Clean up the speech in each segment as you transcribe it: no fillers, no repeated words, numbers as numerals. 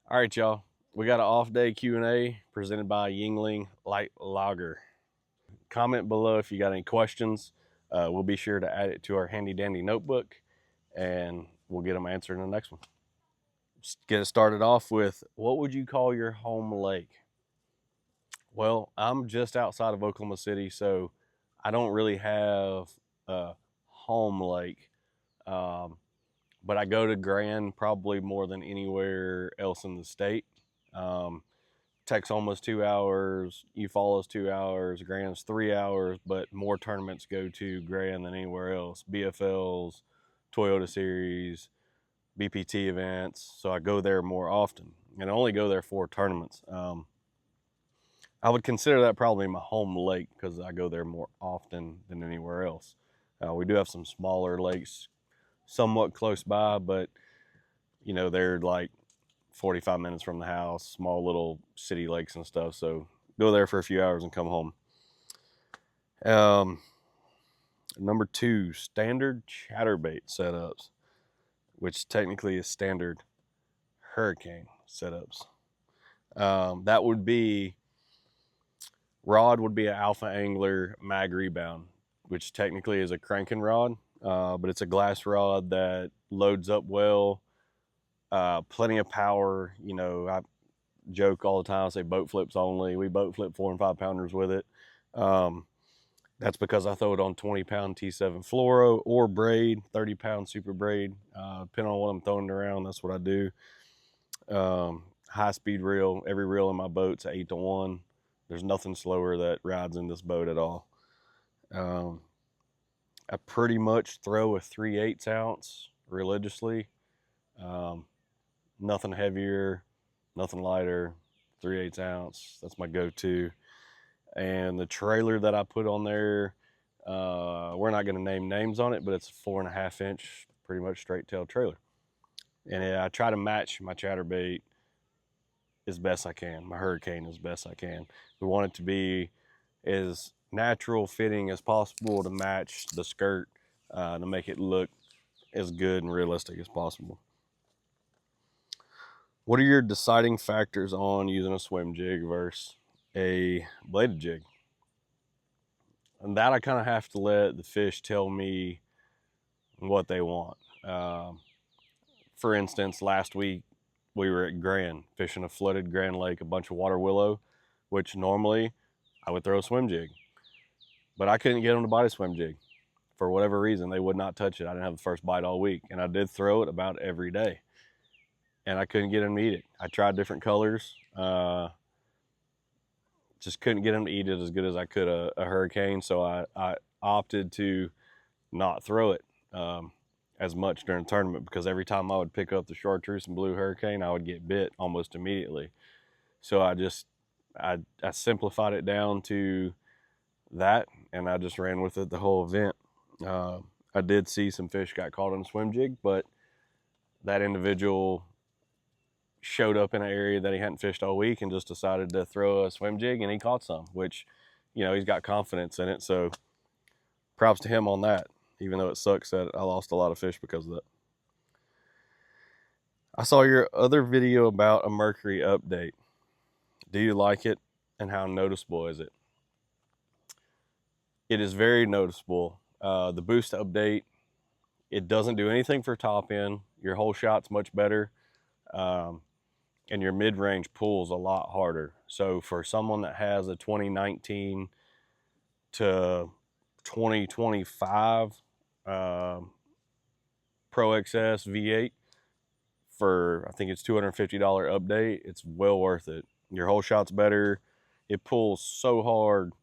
All right, y'all. We got an off day Q&A presented by Yuengling Light Lager. Comment below if you got any questions. We'll be sure to add it to our handy dandy notebook and we'll get them answered in the next one. Let's get it started off with, what would you call your home lake? Well, I'm just outside of Oklahoma City, so I don't really have a home lake. But I go to Grand probably more than anywhere else in the state. Texoma's 2 hours, Eufaula's 2 hours, Grand's 3 hours, but more tournaments go to Grand than anywhere else. BFLs, Toyota Series, BPT events, so I go there more often, and I only go there for tournaments. I would consider that probably my home lake because I go there more often than anywhere else. We do have some smaller lakes somewhat close by, but you know, they're like 45 minutes from the house, small little city lakes and stuff. So go there for a few hours and come home. Number 2, standard chatterbait setups, which technically is standard hurricane setups. That would be, rod would be an Alpha Angler mag rebound, which technically is a cranking rod, but it's a glass rod that loads up well, plenty of power. You know, I joke all the time, I say boat flips only. We boat flip 4 and 5 pounders with it. That's because I throw it on 20-pound T7 fluoro or braid, 30-pound super braid. Depending on what I'm throwing around, that's what I do. High speed reel. Every reel in my boat's 8-to-1. There's nothing slower that rides in this boat at all. I pretty much throw a 3/8 ounce religiously. Nothing heavier, nothing lighter, 3/8 ounce. That's my go-to. And the trailer that I put on there, we're not going to name names on it, but it's a 4.5 inch, pretty much straight tail trailer. And I try to match my chatterbait as best I can, my hurricane as best I can. We want it to be as natural fitting as possible to match the skirt, to make it look as good and realistic as possible. What are your deciding factors on using a swim jig versus a bladed jig? And that I kind of have to let the fish tell me what they want. For instance, last week we were at Grand, fishing a flooded Grand Lake, a bunch of water willow, which normally I would throw a swim jig. But I couldn't get them to bite a swim jig. For whatever reason, they would not touch it. I didn't have the first bite all week, and I did throw it about every day. And I couldn't get them to eat it. I tried different colors. Just couldn't get them to eat it as good as I could a hurricane, so I opted to not throw it as much during the tournament, because every time I would pick up the chartreuse and blue hurricane, I would get bit almost immediately. So I simplified it down to that, and I just ran with it the whole event. I did see some fish got caught on a swim jig, but that individual showed up in an area that he hadn't fished all week and just decided to throw a swim jig, and he caught some, which, you know, he's got confidence in it. So props to him on that, even though it sucks that I lost a lot of fish because of that. I saw your other video about a Mercury update. Do you like it, and how noticeable is it? It is very noticeable. The boost update, it doesn't do anything for top end. Your whole shot's much better. And your mid-range pulls a lot harder. So for someone that has a 2019 to 2025 Pro XS V8 for, I think it's $250 update, it's well worth it. Your whole shot's better. It pulls so hard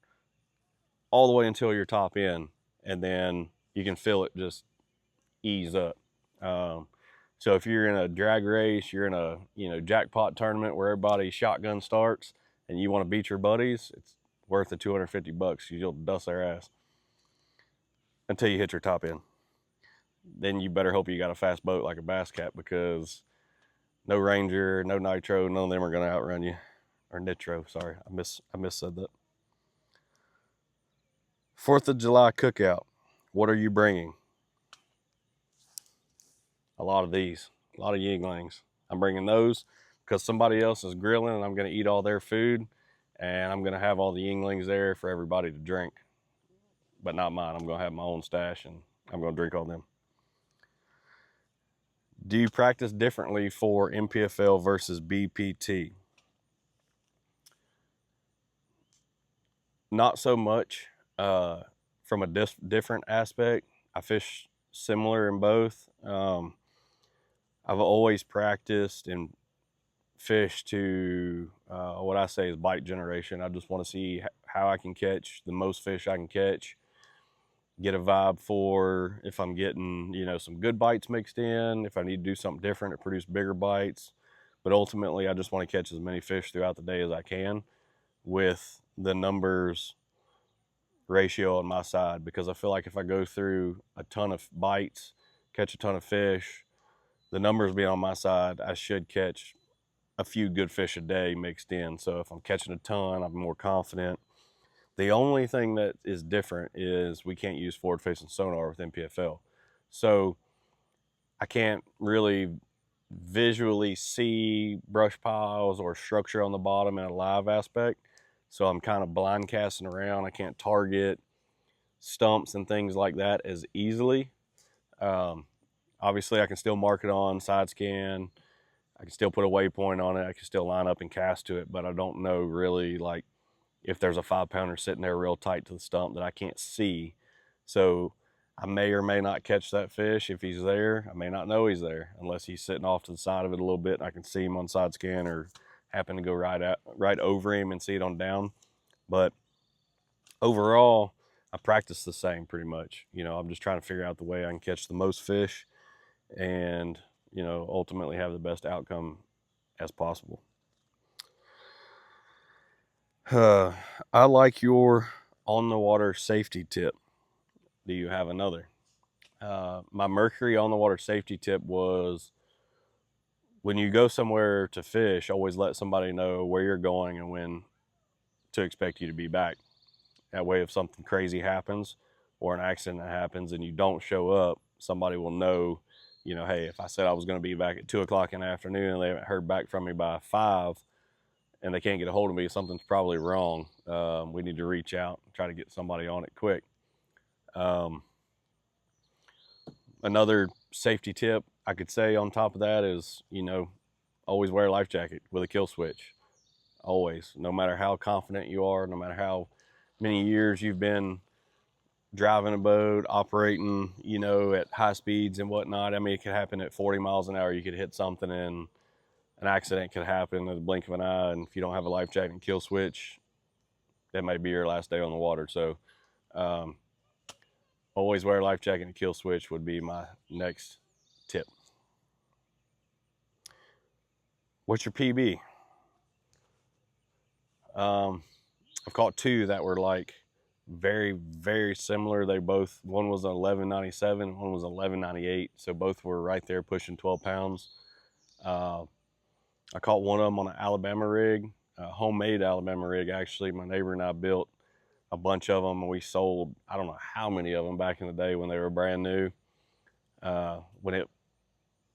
all the way until your top end, and then you can feel it just ease up. So if you're in a drag race, you're in a, you know, jackpot tournament where everybody shotgun starts and you want to beat your buddies, it's worth the $250. You'll dust their ass until you hit your top end. Then you better hope you got a fast boat like a Bass Cat, because no Ranger, no Nitro, none of them are going to outrun you. Or Nitro, sorry, I missaid that. 4th of July cookout. What are you bringing? A lot of these, a lot of Yuenglings. I'm bringing those. because somebody else is grilling and I'm going to eat all their food, and I'm going to have all the Yuenglings there for everybody to drink, but not mine. I'm going to have my own stash and I'm going to drink all them. Do you practice differently for NPFL versus BPT? Not so much. From a different aspect, I fish similar in both. I've always practiced and fished to what I say is bite generation. I just want to see how I can catch the most fish I can catch, get a vibe for if I'm getting, you know, some good bites mixed in, if I need to do something different to produce bigger bites. But ultimately, I just want to catch as many fish throughout the day as I can with the numbers ratio on my side, because I feel like if I go through a ton of bites, catch a ton of fish, the numbers being on my side, I should catch a few good fish a day mixed in. So if I'm catching a ton, I'm more confident. The only thing that is different is we can't use forward facing sonar with NPFL. So I can't really visually see brush piles or structure on the bottom in a live aspect. So I'm kind of blind casting around. I can't target stumps and things like that as easily. Obviously I can still mark it on side scan. I can still put a waypoint on it. I can still line up and cast to it, but I don't know really like if there's a 5-pounder sitting there real tight to the stump that I can't see. So I may or may not catch that fish. If he's there, I may not know he's there unless he's sitting off to the side of it a little bit and I can see him on side scan or happen to go right over him and see it on down. But overall, I practice the same pretty much. You know, I'm just trying to figure out the way I can catch the most fish and, you know, ultimately have the best outcome as possible. I like your on the water safety tip. Do you have another? My Mercury on the water safety tip was, when you go somewhere to fish, always let somebody know where you're going and when to expect you to be back. That way, if something crazy happens or an accident happens and you don't show up, somebody will know, you know, hey, if I said I was going to be back at 2 o'clock in the afternoon and they haven't heard back from me by 5 and they can't get a hold of me, something's probably wrong. We need to reach out and try to get somebody on it quick. Another safety tip I could say on top of that is, you know, always wear a life jacket with a kill switch. Always, no matter how confident you are, no matter how many years you've been driving a boat, operating, you know, at high speeds and whatnot. I mean, it could happen at 40 miles an hour. You could hit something and an accident could happen in the blink of an eye. And if you don't have a life jacket and kill switch, that may be your last day on the water. So always wear a life jacket and kill switch would be my next tip. What's your PB? I've caught 2 that were like very, very similar. They both, one was an 1197, one was 1198. So both were right there pushing 12 pounds. I caught one of them on an Alabama rig, a homemade Alabama rig. Actually, my neighbor and I built a bunch of them and we sold, I don't know how many of them back in the day when they were brand new. When it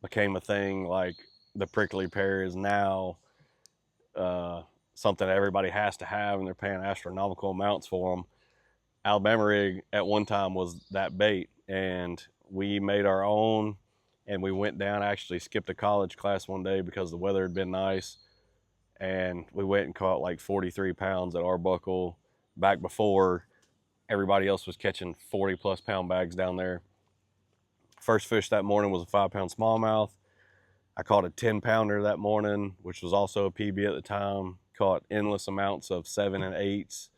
became a thing like the prickly pear is now, something everybody has to have and they're paying astronomical amounts for them. Alabama rig at one time was that bait, and we made our own and we went down. I actually skipped a college class one day because the weather had been nice, and we went and caught like 43 pounds at Arbuckle back before everybody else was catching 40+ pound bags down there. First fish that morning was a 5-pound smallmouth. I caught a 10-pounder that morning, which was also a PB at the time. Caught endless amounts of 7 and 8s.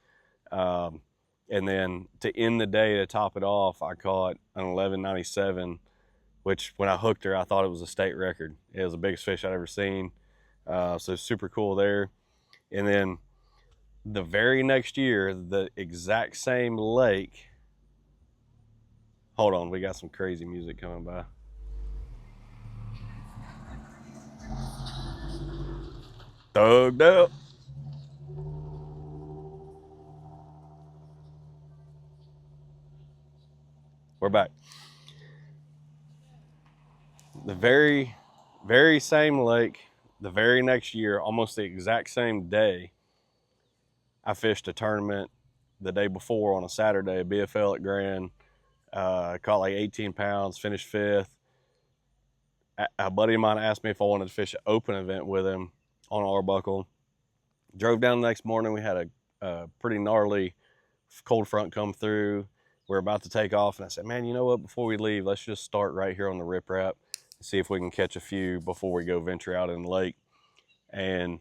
And then to end the day, to top it off, I caught an 1197, which when I hooked her, I thought it was a state record. It was the biggest fish I'd ever seen. So super cool there. And then the very next year, the exact same lake. Hold on, we got some crazy music coming by. Thugged up. We're back. The very, very same lake, The very next year, almost the exact same day, I fished a tournament the day before on a Saturday, a BFL at Grand. Caught like 18 pounds, finished fifth. A buddy of mine asked me if I wanted to fish an open event with him on Arbuckle. Drove down the next morning. We had a pretty gnarly cold front come through. We're about to take off, and I said, man, you know what? Before we leave, let's just start right here on the riprap and see if we can catch a few before we go venture out in the lake. And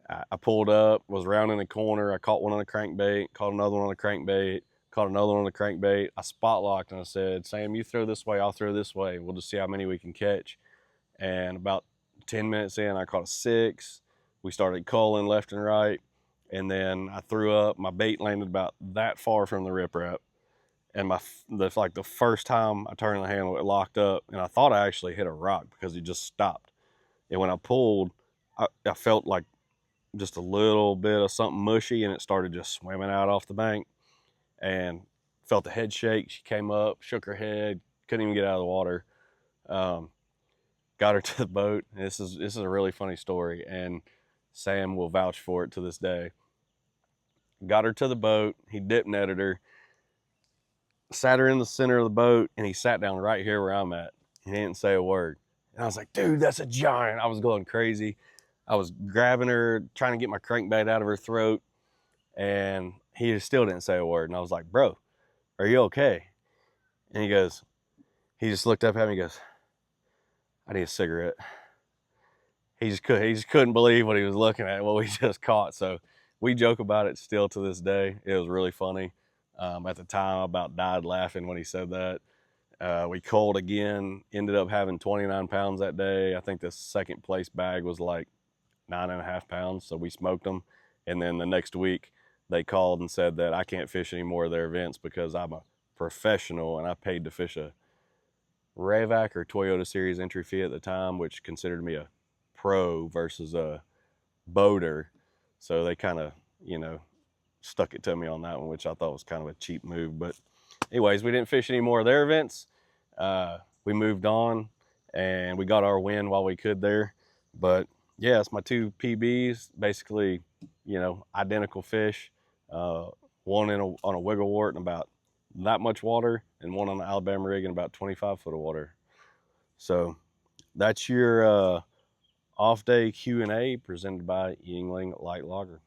I pulled up, was rounding the corner. I caught one on a crankbait, caught another one on a crankbait, caught another one on a crankbait. I spot locked, and I said, Sam, you throw this way, I'll throw this way. We'll just see how many we can catch. And about 10 minutes in, I caught a 6. We started culling left and right. And then I threw up. My bait landed about that far from the riprap. And like the first time I turned the handle, it locked up. And I thought I actually hit a rock because it just stopped. And when I pulled, I felt like just a little bit of something mushy, and it started just swimming out off the bank. And felt the head shake. She came up, shook her head, couldn't even get out of the water. Got her to the boat. This is a really funny story, and Sam will vouch for it to this day. Got her to the boat. He dip netted her, sat her in the center of the boat, and he sat down right here where I'm at. He didn't say a word. And I was like, dude, that's a giant. I was going crazy. I was grabbing her, trying to get my crankbait out of her throat, and he still didn't say a word. And I was like, bro, are you okay? And he just looked up at me and goes, I need a cigarette. He just couldn't believe what he was looking at, what we just caught. So we joke about it still to this day. It was really funny. At the time, I about died laughing when he said that. We culled again, ended up having 29 pounds that day. I think the second place bag was like 9.5 pounds, so we smoked them. And then the next week, they called and said that I can't fish any more of their events because I'm a professional and I paid to fish a Ravac or Toyota Series entry fee at the time, which considered me a pro versus a boater. So they kind of, stuck it to me on that one, which I thought was kind of a cheap move. But anyways, we didn't fish any more of their events. We moved on and we got our win while we could there. But yeah, it's my 2 PBs, basically, identical fish. One on a wiggle wart in about that much water, and one on the Alabama rig in about 25 foot of water. So that's your off day Q&A presented by Yuengling Light Lager.